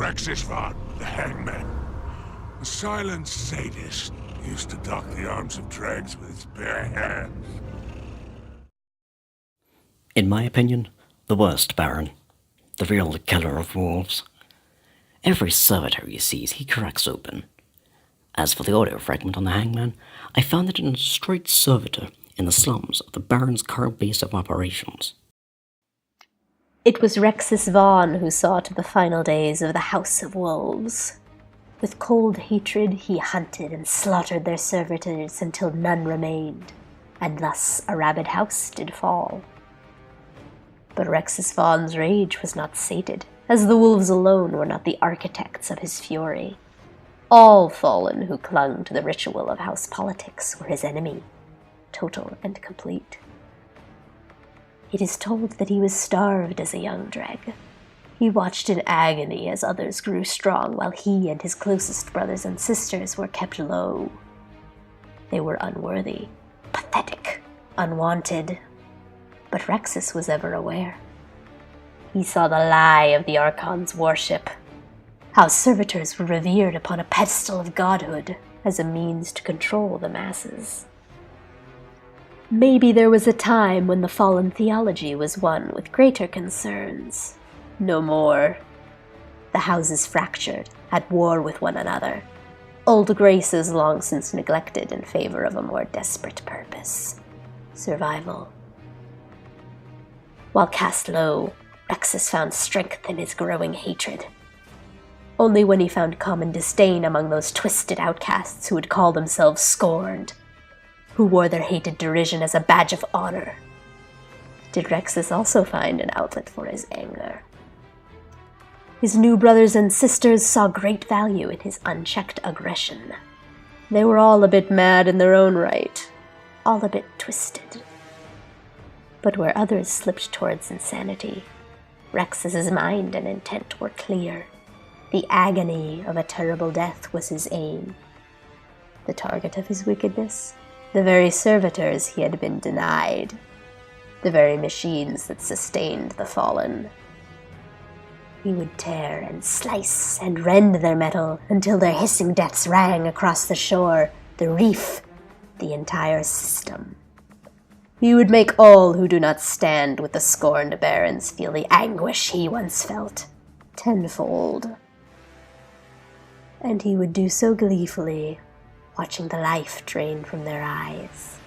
Rexisvan, the Hangman. The silent sadist used to dock the arms of dregs with his bare hands. In my opinion, the worst Baron. The real killer of wolves. Every servitor he sees, he cracks open. As for the audio fragment on the Hangman, I found it in a straight servitor in the slums of the Baron's current base of operations. It was Rexis Vaughn who saw to the final days of the House of Wolves. With cold hatred he hunted and slaughtered their servitors until none remained, and thus a rabid house did fall. But Rexis Vaughn's rage was not sated, as the wolves alone were not the architects of his fury. All fallen who clung to the ritual of house politics were his enemy, total and complete. It is told that he was starved as a young dreg. He watched in agony as others grew strong while he and his closest brothers and sisters were kept low. They were unworthy, pathetic, unwanted. But Rexis was ever aware. He saw the lie of the Archon's worship, how servitors were revered upon a pedestal of godhood as a means to control the masses. Maybe there was a time when the fallen theology was one with greater concerns. No more. The houses fractured, at war with one another. Old graces long since neglected in favor of a more desperate purpose. Survival. While cast low, Rexis found strength in his growing hatred. Only when he found common disdain among those twisted outcasts who would call themselves scorned, who wore their hated derision as a badge of honor, did Rexis also find an outlet for his anger. His new brothers and sisters saw great value in his unchecked aggression. They were all a bit mad in their own right, all a bit twisted. But where others slipped towards insanity, Rexis's mind and intent were clear. The agony of a terrible death was his aim. The target of his wickedness? The very servitors he had been denied. The very machines that sustained the fallen. He would tear and slice and rend their metal until their hissing deaths rang across the shore, the reef, the entire system. He would make all who do not stand with the scorned barons feel the anguish he once felt, tenfold. And he would do so gleefully, watching the life drain from their eyes.